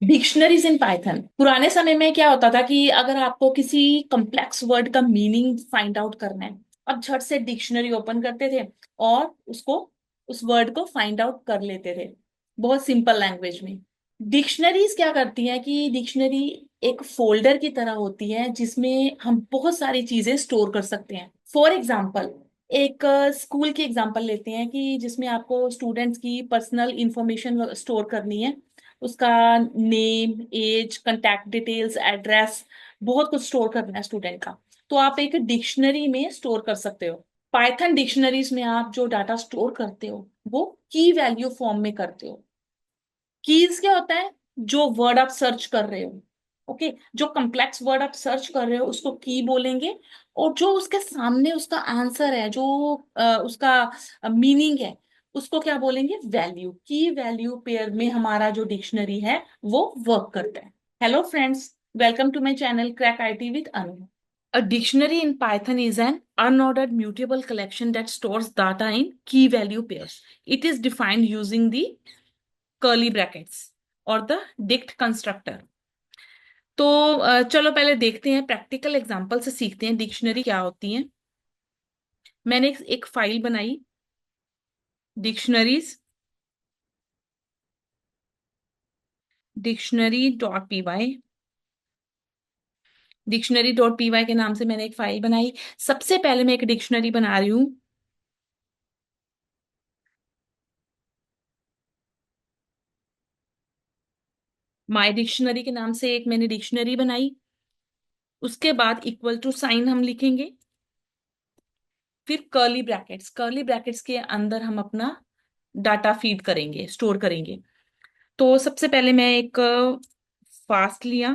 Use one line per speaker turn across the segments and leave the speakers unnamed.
Dictionaries in Python. पुराने समय में क्या होता था कि अगर आपको किसी कॉम्प्लेक्स वर्ड का मीनिंग फाइंड आउट करना है, अब झट से डिक्शनरी ओपन करते थे और उसको उस वर्ड को फाइंड आउट कर लेते थे बहुत सिंपल लैंग्वेज में। डिक्शनरीज क्या करती है कि डिक्शनरी एक फोल्डर की तरह होती है जिसमें हम बहुत सारी चीजें स्टोर कर सकते हैं। फॉर एग्जाम्पल, एक स्कूल की एग्जांपल लेते हैं कि जिसमें आपको स्टूडेंट्स की पर्सनल इंफॉर्मेशन स्टोर करनी है, उसका name, age, contact details, address, बहुत कुछ स्टोर करना है स्टूडेंट का। तो आप एक डिक्शनरी में स्टोर कर सकते हो। पाइथन डिक्शनरीज में आप जो डाटा स्टोर करते हो वो की वैल्यू फॉर्म में करते हो। कीज क्या होता है? जो वर्ड आप सर्च कर रहे हो, ओके, जो कॉम्प्लेक्स वर्ड आप सर्च कर रहे हो उसको की बोलेंगे। और जो उसके सामने उसका आंसर है, जो उसका मीनिंग है, उसको क्या बोलेंगे? वैल्यू। की वैल्यू पेयर में हमारा जो डिक्शनरी है वो वर्क करता है। Hello friends, welcome to my channel crack it with Anu. A dictionary in Python is an unordered mutable collection that stores data in key value pairs. It is defined using the curly brackets और the dict constructor. तो चलो पहले देखते हैं, practical example से सीखते हैं dictionary क्या होती है। मैंने एक फाइल बनाई, डिक्शनरीज, डिक्शनरी.py। डिक्शनरी.py के नाम से मैंने एक फाइल बनाई। सबसे पहले मैं एक डिक्शनरी बना रही हूँ। माय डिक्शनरी के नाम से एक मैंने डिक्शनरी बनाई। उसके बाद इक्वल टू साइन हम लिखेंगे, फिर कर्ली ब्रैकेट्स। कर्ली ब्रैकेट्स के अंदर हम अपना डाटा फीड करेंगे, स्टोर करेंगे। तो सबसे पहले मैं एक फास्ट लिया।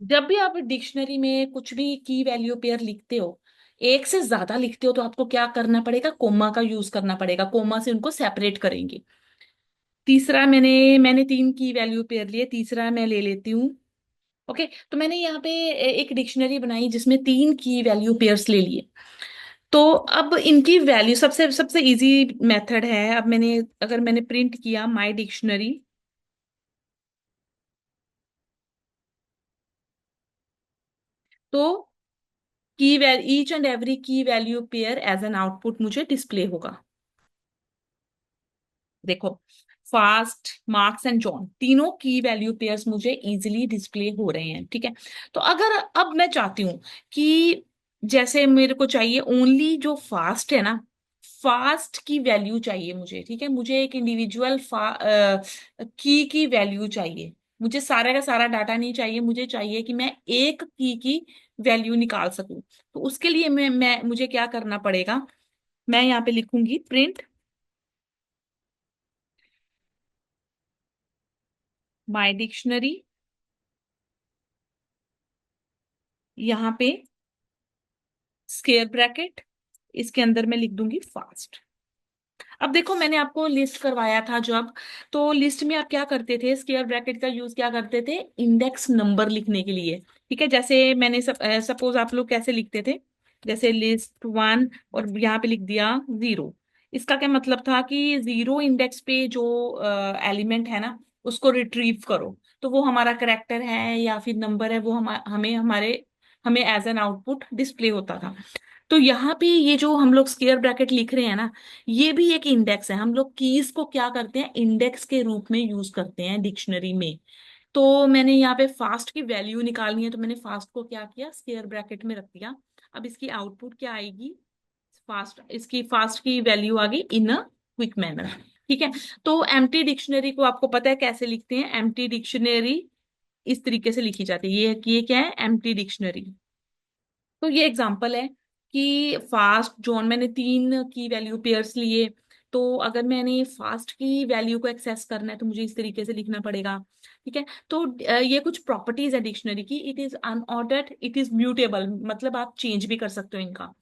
जब भी आप डिक्शनरी में कुछ भी की वैल्यू पेयर लिखते हो, एक से ज्यादा लिखते हो, तो आपको क्या करना पड़ेगा? कोमा का यूज करना पड़ेगा। कोमा से उनको सेपरेट करेंगे। तीसरा मैंने मैंने तीन की वैल्यू पेयर लिए, तीसरा मैं ले लेती हूँ। ओके, तो मैंने यहाँ पे एक डिक्शनरी बनाई जिसमें तीन की वैल्यू पेयर्स ले लिए। तो अब इनकी वैल्यू, सबसे सबसे इजी मेथड है। अब अगर मैंने प्रिंट किया माय डिक्शनरी, तो key value each and every key value pair as an output मुझे डिस्प्ले होगा। देखो, फास्ट, मार्क्स एंड जॉन, तीनों की वैल्यू पेयर्स मुझे इजीली डिस्प्ले हो रहे हैं। ठीक है। तो अगर अब मैं चाहती हूं कि जैसे मेरे को चाहिए ओनली जो फास्ट है ना, फास्ट की वैल्यू चाहिए मुझे। ठीक है, मुझे एक इंडिविजुअल की वैल्यू चाहिए। मुझे सारा का सारा डाटा नहीं चाहिए, मुझे चाहिए कि मैं एक की वैल्यू निकाल सकूं। तो उसके लिए मैं मुझे क्या करना पड़ेगा? मैं यहाँ पे लिखूंगी प्रिंट माय डिक्शनरी, यहाँ पे स्क्वायर ब्रैकेट, इसके अंदर मैं लिख दूंगी फास्ट। अब देखो, मैंने आपको लिस्ट करवाया था जब, तो लिस्ट में आप क्या करते थे? स्क्वायर ब्रैकेट का यूज क्या करते थे? इंडेक्स नंबर लिखने के लिए। ठीक है, जैसे मैंने सपोज आप लोग कैसे लिखते थे? जैसे लिस्ट वन और यहाँ पे लिख दिया जीरो। इसका क्या मतलब था? कि जीरो इंडेक्स पे जो एलिमेंट है ना, उसको रिट्रीव करो। तो वो हमारा करेक्टर है या फिर नंबर है, वो हमें एज एन आउटपुट डिस्प्ले होता था। तो यहाँ पे ये जो हम लोग स्क्वायर ब्रैकेट लिख रहे हैं ना, ये भी एक इंडेक्स है। हम लोग कीज को क्या करते हैं? इंडेक्स के रूप में यूज करते हैं डिक्शनरी में। तो मैंने यहाँ पे फास्ट की वैल्यू निकालनी है, तो मैंने फास्ट को क्या किया? स्क्वायर ब्रैकेट में रख दिया। अब इसकी आउटपुट क्या आएगी? फास्ट, इसकी फास्ट की वैल्यू आ गई इन अ क्विक मैनर। ठीक है। तो एम्प्टी डिक्शनरी को आपको पता है कैसे लिखते हैं? एम्प्टी डिक्शनरी इस तरीके से लिखी जाती है। ये क्या है? Empty dictionary. तो ये एग्जांपल है कि फास्ट जॉन, मैंने तीन की वैल्यू पेयर्स लिए। तो अगर मैंने फास्ट की वैल्यू को एक्सेस करना है तो मुझे इस तरीके से लिखना पड़ेगा। ठीक है। तो ये कुछ प्रॉपर्टीज है डिक्शनरी की। It is unordered, it is mutable, मतलब आप चेंज भी कर सकते हो इनका।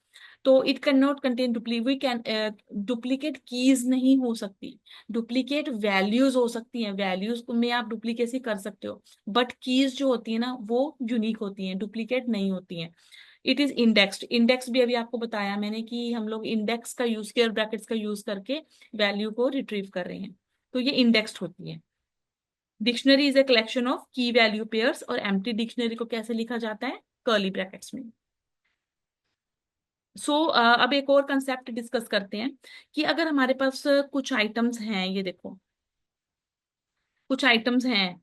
तो it can not contain duplicate keys नहीं हो सकती, डुप्लीकेट वैल्यूज हो सकती हैं, वैल्यूज में आप डुप्लीकेसी कर सकते हो, बट कीज जो होती है ना वो यूनिक होती हैं, डुप्लीकेट नहीं होती हैं। इट इज इंडेक्स्ड, इंडेक्स भी अभी आपको बताया मैंने कि हम लोग इंडेक्स का यूज, स्क्वायर ब्रैकेट्स का यूज करके वैल्यू को रिट्रीव कर रहे हैं, तो ये इंडेक्स्ड होती है। Dictionary is a collection of की वैल्यू पेयर्स, और एम्प्टी डिक्शनरी को कैसे लिखा जाता है, कर्ली ब्रैकेट्स में। अब एक और कंसेप्ट डिस्कस करते हैं कि अगर हमारे पास कुछ आइटम्स हैं, ये देखो कुछ आइटम्स हैं,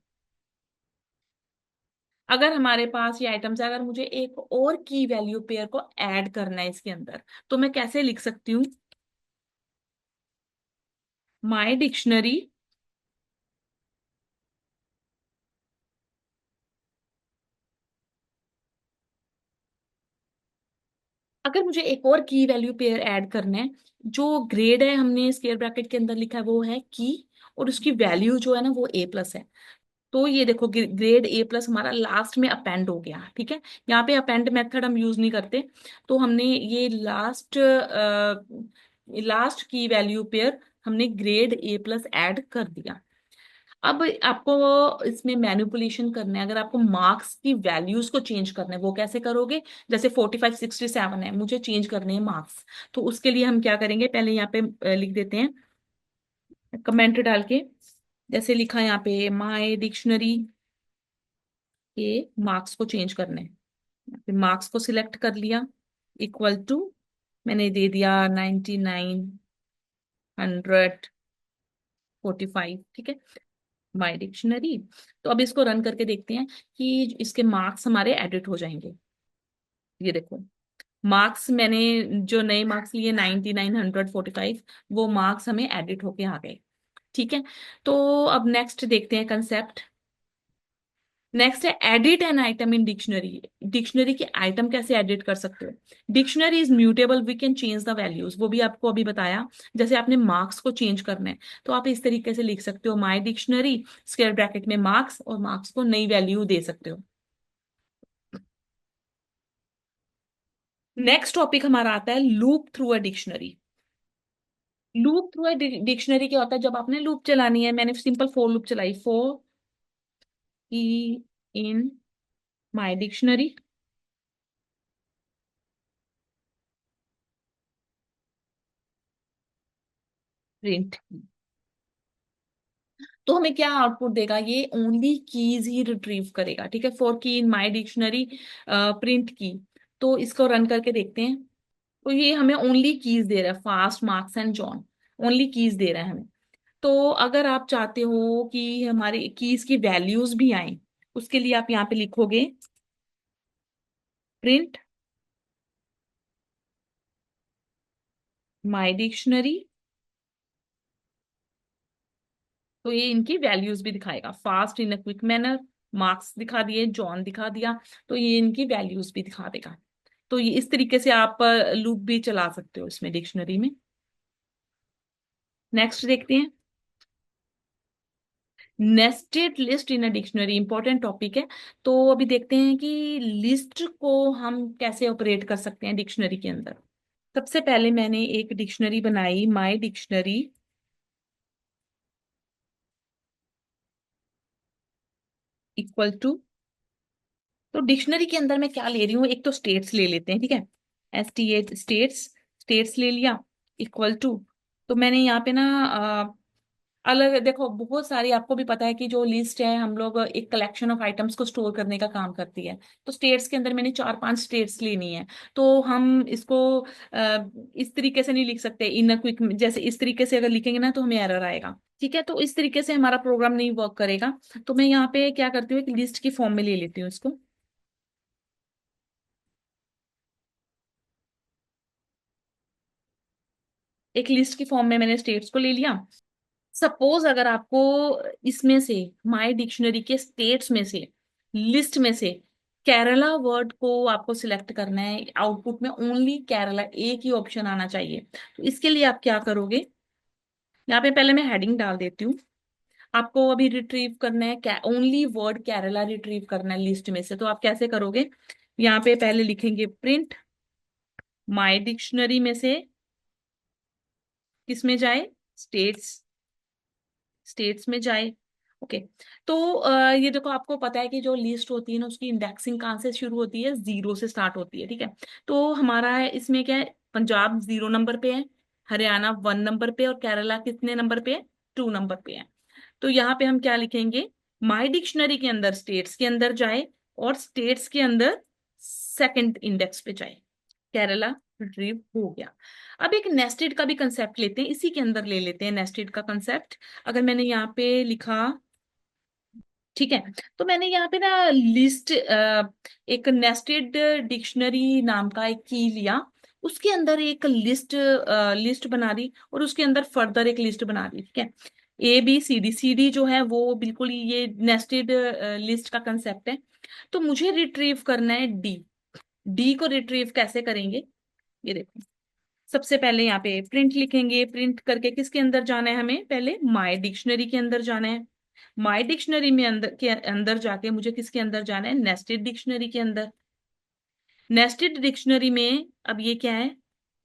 अगर हमारे पास ये आइटम्स है, अगर मुझे एक और की वैल्यू पेयर को ऐड करना है इसके अंदर, तो मैं कैसे लिख सकती हूँ, माय डिक्शनरी अगर मुझे एक और की वैल्यू पेयर ऐड करना है, जो ग्रेड है हमने स्क्वायर ब्रैकेट के अंदर लिखा है वो है की, और उसकी वैल्यू जो है ना वो ए प्लस है। तो ये देखो ग्रेड ए प्लस हमारा लास्ट में अपेंड हो गया, ठीक है। यहाँ पे अपेंड मेथड हम यूज नहीं करते, तो हमने ये लास्ट की वैल्यू पेयर हमने ग्रेड ए प्लस ऐड कर दिया। अब आपको इसमें मैनिपुलेशन करना है, अगर आपको मार्क्स की वैल्यूज को चेंज करना है, वो कैसे करोगे, जैसे 45 67 है, मुझे चेंज करने हैं मार्क्स, तो उसके लिए हम क्या करेंगे, पहले यहाँ पे लिख देते हैं कमेंट डाल के, जैसे लिखा यहाँ पे माय डिक्शनरी के मार्क्स को चेंज करने हैं, फिर मार्क्स को सिलेक्ट कर लिया, इक्वल टू मैंने दे दिया 99 100 45, ठीक है, माय डिक्शनरी। तो अब इसको रन करके देखते हैं कि इसके मार्क्स हमारे एडिट हो जाएंगे। ये देखो मार्क्स मैंने जो नए मार्क्स लिए 99 100 45, वो मार्क्स हमें एडिट होके आ गए, ठीक है। तो अब नेक्स्ट देखते हैं कंसेप्ट। नेक्स्ट है edit an item in dictionary, dictionary के आइटम कैसे एडिट कर सकते हो। Dictionary is mutable, we can change the values, वो भी आपको अभी बताया। जैसे आपने मार्क्स को चेंज करना है, तो आप इस तरीके से लिख सकते हो, माय डिक्शनरी स्क्वायर ब्रैकेट में मार्क्स, और मार्क्स को नई वैल्यू दे सकते हो। नेक्स्ट टॉपिक हमारा आता है loop through a dictionary. Loop through a dictionary क्या होता है, जब आपने लूप चलानी है, मैंने सिंपल फॉर लूप चलाई, फॉर की इन माय डिक्शनरी प्रिंट, तो हमें क्या आउटपुट देगा, ये ओनली कीज ही रिट्रीव करेगा, ठीक है, फॉर की इन माय डिक्शनरी प्रिंट की। तो इसको रन करके देखते हैं, तो ये हमें ओनली कीज दे रहा है, fast marks and John, only keys दे रहा है हमें। तो अगर आप चाहते हो कि हमारी कीज की वैल्यूज भी आए, उसके लिए आप यहाँ पे लिखोगे प्रिंट माय डिक्शनरी, तो ये इनकी वैल्यूज भी दिखाएगा, fast in a quick manner, marks दिखा दिए, जॉन दिखा दिया, तो ये इनकी वैल्यूज भी दिखा देगा। तो ये इस तरीके से आप लूप भी चला सकते हो इसमें डिक्शनरी में। नेक्स्ट देखते हैं nested list in a dictionary, important topic है। तो अभी देखते हैं कि लिस्ट को हम कैसे ऑपरेट कर सकते हैं डिक्शनरी के अंदर। सबसे पहले मैंने एक डिक्शनरी बनाई, माय डिक्शनरी इक्वल टू, तो डिक्शनरी के अंदर मैं क्या ले रही हूँ, एक तो स्टेट्स ले लेते हैं, ठीक है, STA स्टेट्स, स्टेट्स ले लिया, इक्वल टू, तो मैंने यहाँ पे ना अलग देखो बहुत सारी, आपको भी पता है कि जो लिस्ट है हम लोग एक कलेक्शन ऑफ आइटम्स को स्टोर करने का काम करती है, तो स्टेट्स के अंदर मैंने 4 5 स्टेट्स लेनी है। तो हम इसको इस तरीके से नहीं लिख सकते इन अ क्विक, जैसे इस तरीके से अगर लिखेंगे ना तो हमें एरर आएगा, ठीक है, तो इस तरीके से हमारा प्रोग्राम नहीं वर्क करेगा। तो मैं यहाँ पे क्या करती हूँ, एक लिस्ट की फॉर्म में ले लेती हूँ इसको, एक लिस्ट की फॉर्म में मैंने स्टेट्स को ले लिया। सपोज अगर आपको इसमें से, माय डिक्शनरी के स्टेट्स में से, लिस्ट में से केरला वर्ड को आपको सिलेक्ट करना है, आउटपुट में ओनली केरला एक ही ऑप्शन आना चाहिए। तो इसके लिए आप क्या करोगे, यहाँ पे पहले मैं हेडिंग डाल देती हूँ, आपको अभी रिट्रीव करना है ओनली वर्ड केरला रिट्रीव करना है लिस्ट में से, तो आप कैसे करोगे, यहाँ पे पहले लिखेंगे प्रिंट माय डिक्शनरी में से किस में जाए, स्टेट्स, स्टेट्स में जाए। ओके। तो ये देखो, आपको पता है कि जो लिस्ट होती है ना, उसकी इंडेक्सिंग कहाँ से शुरू होती है, जीरो से स्टार्ट होती है, ठीक है। तो हमारा है इसमें क्या है, पंजाब 0 नंबर पे है, हरियाणा 1 नंबर पे, और केरला कितने नंबर पे है, 2 नंबर पे है। तो यहाँ पे हम क्या लिखेंगे, माय डिक्शनरी के अंदर स्टेट्स के अंदर जाए, और स्टेट्स के अंदर सेकंड इंडेक्स पे जाए, केरला रिट्रीव हो गया। अब एक नेस्टेड का भी कंसेप्ट लेते हैं, इसी के अंदर ले लेते हैं नेस्टेड का कंसेप्ट। अगर मैंने यहाँ पे लिखा, ठीक है, तो मैंने यहाँ पे ना लिस्ट, एक नेस्टेड डिक्शनरी नाम का एक की लिया, उसके अंदर एक लिस्ट, लिस्ट बना दी, और उसके अंदर फर्दर एक लिस्ट बना दी, ठीक है। A B C D, C D जो है वो बिल्कुल ही ये नेस्टेड लिस्ट का कंसेप्ट है। तो मुझे रिट्रीव करना है डी। डी को रिट्रीव कैसे करेंगे, ये देखो, सबसे पहले यहाँ पे प्रिंट लिखेंगे, प्रिंट करके किसके अंदर जाना है, हमें पहले माय डिक्शनरी के अंदर जाना है। माय डिक्शनरी में अंदर जाके मुझे किसके अंदर जाना है, नेस्टेड डिक्शनरी के अंदर। नेस्टेड डिक्शनरी में अब ये क्या है,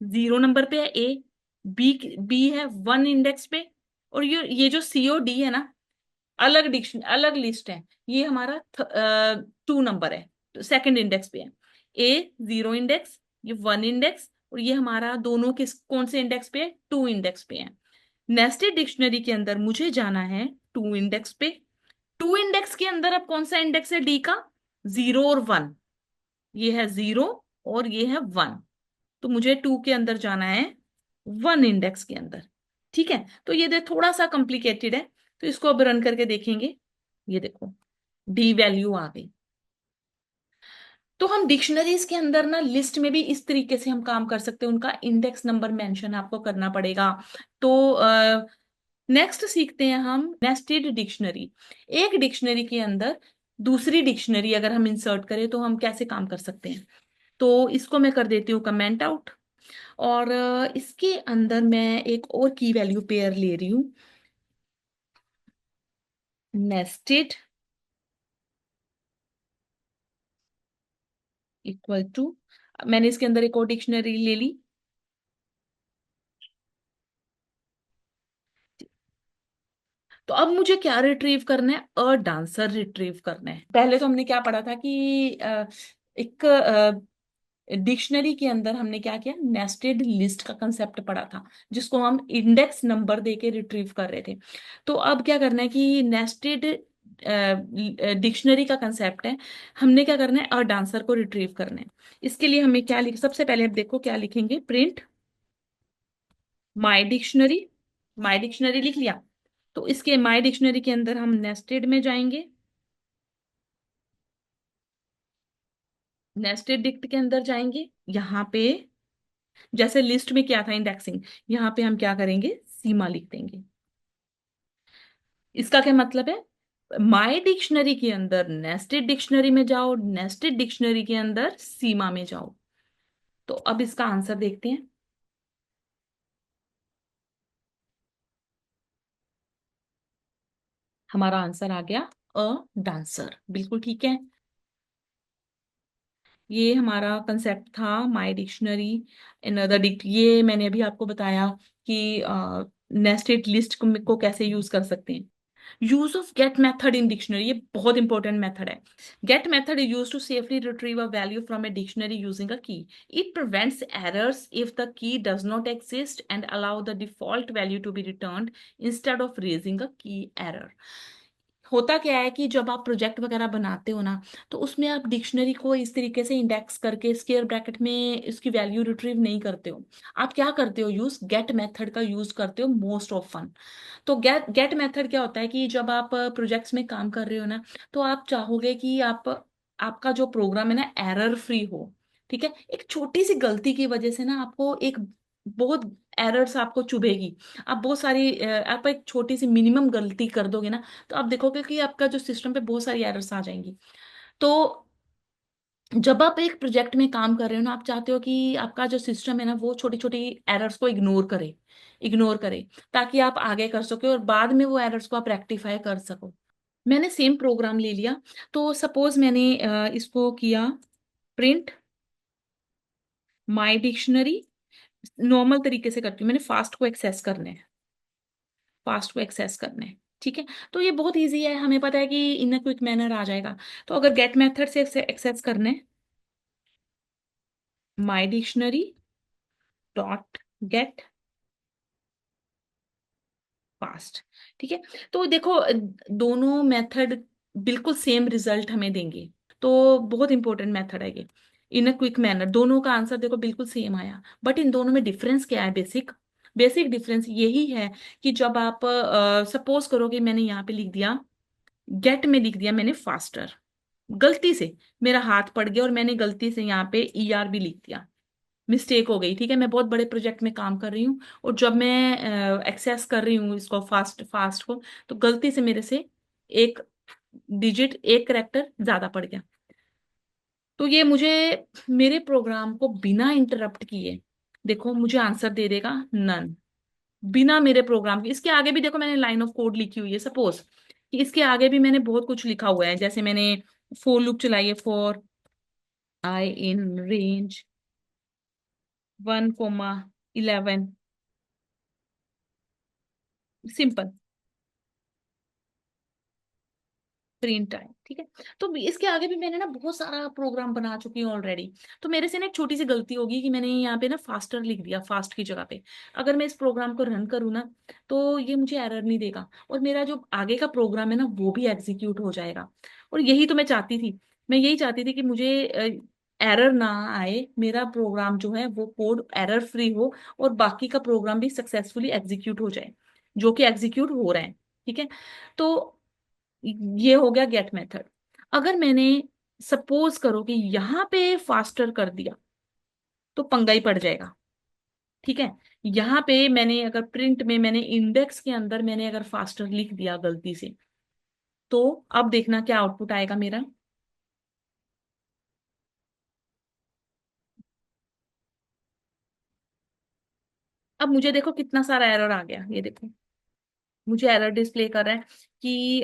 0 नंबर पे है ए, बी, बी है 1 इंडेक्स पे, और ये जो सीओ डी है ना, अलग डिक्शन अलग लिस्ट है, ये हमारा 2 नंबर है, तो सेकंड इंडेक्स पे है। ए 0 इंडेक्स, ये 1 इंडेक्स, और ये हमारा दोनों किस कौन से इंडेक्स पे है, 2 इंडेक्स पे है। नेस्टेड डिक्शनरी के अंदर मुझे जाना है 2 इंडेक्स पे। 2 इंडेक्स के अंदर अब कौन सा इंडेक्स है डी का, 0 और 1, ये है 0 और ये है 1, तो मुझे 2 के अंदर जाना है 1 इंडेक्स के अंदर, ठीक है। तो ये थोड़ा सा कॉम्प्लिकेटेड है, तो इसको अब रन करके देखेंगे। ये देखो, डी वैल्यू आ गई। तो हम डिक्शनरीज के अंदर ना लिस्ट में भी इस तरीके से हम काम कर सकते हैं, उनका इंडेक्स नंबर मेंशन आपको करना पड़ेगा। तो नेक्स्ट सीखते हैं हम नेस्टेड डिक्शनरी। एक डिक्शनरी के अंदर दूसरी डिक्शनरी अगर हम इंसर्ट करें तो हम कैसे काम कर सकते हैं। तो इसको मैं कर देती हूँ कमेंट आउट, और इसके अंदर मैं एक और की वैल्यू पेयर ले रही हूँ, नेस्टेड इक्वल टू, मैंने इसके अंदर एक और डिक्शनरी ले ली। तो अब मुझे क्या रिट्रीव करना है, अ डांसर रिट्रीव करना है। पहले तो हमने क्या पढ़ा था कि एक डिक्शनरी के अंदर हमने क्या किया, नेस्टेड लिस्ट का कंसेप्ट पढ़ा था, जिसको हम इंडेक्स नंबर देके रिट्रीव कर रहे थे। तो अब क्या करना है कि नेस्टेड डिक्शनरी का कंसेप्ट है, हमने क्या करना है, अ डांसर को रिट्रीव करना है। इसके लिए हमें क्या लिख, सबसे पहले अब देखो क्या लिखेंगे, print my dictionary, my dictionary लिख लिया। तो इसके माय डिक्शनरी के अंदर हम नेस्टेड में जाएंगे, नेस्टेड डिक्ट के अंदर जाएंगे, यहाँ पे जैसे लिस्ट में क्या था इंडेक्सिंग, यहाँ पे हम क्या करेंगे, सीमा लिख देंगे। इसका क्या मतलब है, माय डिक्शनरी के अंदर नेस्टेड डिक्शनरी में जाओ, नेस्टेड डिक्शनरी के अंदर सीमा में जाओ। तो अब इसका आंसर देखते हैं। हमारा आंसर आ गया अ डांसर, बिल्कुल ठीक है। ये हमारा कंसेप्ट था my dictionary in other dict, ये मैंने अभी आपको बताया कि नेस्टेड लिस्ट को कैसे यूज कर सकते हैं। Use of get method in dictionary, ये बहुत इंपॉर्टेंट मेथड है। Get method is use to safely retrieve a value from a dictionary using a key. It prevents errors if the key does not exist and allow the default value to be returned instead of raising a key error. होता क्या है कि जब आप project वगैरह बनाते हो ना, तो उसमें आप डिक्शनरी को इस तरीके से इंडेक्स करके स्क्वायर ब्रैकेट में इसकी वैल्यू रिट्रीव नहीं करते हो। आप क्या करते हो, यूज गेट मेथड का यूज करते हो मोस्ट ऑफन। तो गेट गेट मेथड क्या होता है कि जब आप प्रोजेक्ट्स में काम कर रहे हो ना, तो आप चाहोगे कि आप आपका जो प्रोग्राम है ना एरर फ्री हो, ठीक है। एक छोटी सी गलती की वजह से ना आपको एक बहुत एरर्स आपको चुभेगी। आप बहुत सारी आप एक छोटी सी मिनिमम गलती कर दोगे ना, तो आप देखोगे कि आपका जो सिस्टम पे बहुत सारी एरर्स आ जाएंगी। तो जब आप एक प्रोजेक्ट में काम कर रहे हो ना, आप चाहते हो कि आपका जो सिस्टम है ना वो छोटी छोटी एरर्स को इग्नोर करे, ताकि आप आगे कर सको और बाद में वो एरर्स को आप रेक्टिफाई कर सको। मैंने सेम प्रोग्राम ले लिया। तो सपोज मैंने इसको किया प्रिंट माई डिक्शनरी नॉर्मल तरीके से करती हूँ, मैंने फास्ट को एक्सेस करने हैं, फास्ट को एक्सेस करने हैं। ठीक है, तो ये बहुत इजी है, हमें पता है कि इन अ क्विक मैनर आ जाएगा। तो अगर गेट मेथड से एक्सेस करने, माई डिक्शनरी डॉट गेट फास्ट। ठीक है, तो देखो दोनों मेथड बिल्कुल सेम रिजल्ट हमें देंगे, तो बहुत इंपॉर्टेंट मेथड है ये। इन अ क्विक मैनर दोनों का आंसर देखो बिल्कुल सेम आया, बट इन दोनों में डिफरेंस क्या है? बेसिक बेसिक डिफरेंस यही है कि जब आप सपोज करो कि मैंने यहाँ पे लिख दिया, गेट में लिख दिया मैंने फास्टर, गलती से मेरा हाथ पड़ गया और मैंने गलती से यहाँ पे ER भी लिख दिया, मिस्टेक हो गई। ठीक है, मैं बहुत बड़े प्रोजेक्ट में काम कर रही हूँ और जब मैं एक्सेस कर रही हूँ इसको फास्ट फास्ट को, तो गलती से मेरे से एक डिजिट, एक करेक्टर ज्यादा पड़ गया। तो ये मुझे मेरे प्रोग्राम को बिना इंटरप्ट किए देखो मुझे आंसर दे देगा नन, बिना मेरे प्रोग्राम के। इसके आगे भी देखो मैंने लाइन ऑफ कोड लिखी हुई है, सपोज कि इसके आगे भी मैंने बहुत कुछ लिखा हुआ है, जैसे मैंने फॉर लूप चलाई है, for I in range 1, 11, simple print time. ठीक है, तो इसके आगे भी मैंने ना बहुत सारा प्रोग्राम बना चुकी हूँ ऑलरेडी। तो मेरे से ना एक छोटी सी गलती होगी कि मैंने यहाँ पे ना फास्टर लिख दिया, फास्ट की जगह पे। अगर मैं इस प्रोग्राम को रन करूँ ना, तो ये मुझे एरर नहीं देगा और मेरा जो आगे का प्रोग्राम है ना वो भी एग्जीक्यूट हो जाएगा। और यही तो मैं चाहती थी, मैं यही चाहती थी कि मुझे एरर ना आए, मेरा प्रोग्राम जो है वो कोड एरर फ्री हो और बाकी का प्रोग्राम भी सक्सेसफुली एग्जीक्यूट हो जाए, जो कि एग्जीक्यूट हो रहे हैं। ठीक है, तो ये हो गया गेट मेथड। अगर मैंने सपोज करो कि यहां पे फास्टर कर दिया तो पंगा ही पड़ जाएगा। ठीक है, यहां पे मैंने अगर प्रिंट में मैंने इंडेक्स के अंदर मैंने अगर फास्टर लिख दिया गलती से, तो अब देखना क्या आउटपुट आएगा मेरा। अब मुझे देखो कितना सारा एरर आ गया, ये देखो मुझे एरर डिस्प्ले कर रहा है कि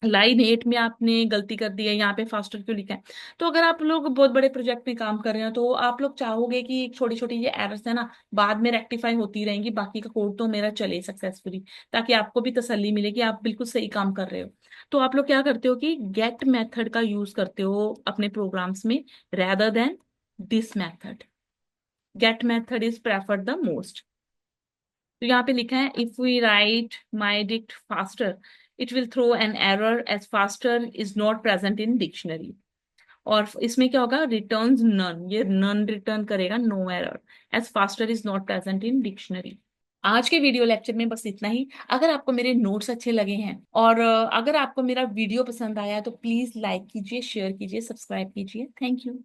लाइन 8 में आपने गलती कर दी है, यहाँ पे फास्टर क्यों लिखा है। तो अगर आप लोग बहुत बड़े प्रोजेक्ट में काम कर रहे हो तो आप लोग चाहोगे कि छोटी छोटी ये एरर्स है ना बाद में रेक्टिफाई होती रहेंगी, बाकी का कोड तो मेरा चले सक्सेसफुली, ताकि आपको भी तसल्ली मिले कि आप बिल्कुल सही काम कर रहे हो। तो आप लोग क्या करते हो कि गेट मेथड का यूज करते हो अपने प्रोग्राम्स में, rather than this method. Get method is preferred the most. तो यहाँ पे लिखा है if we write my dict faster it will throw an error as faster is not present in dictionary. और इसमें क्या होगा, रिटर्न्स नन, ये नन रिटर्न करेगा, no error as faster is not present in dictionary. आज के video lecture में बस इतना ही। अगर आपको मेरे नोट्स अच्छे लगे हैं और अगर आपको मेरा वीडियो पसंद आया है तो प्लीज लाइक कीजिए, शेयर कीजिए, सब्सक्राइब कीजिए। Thank you.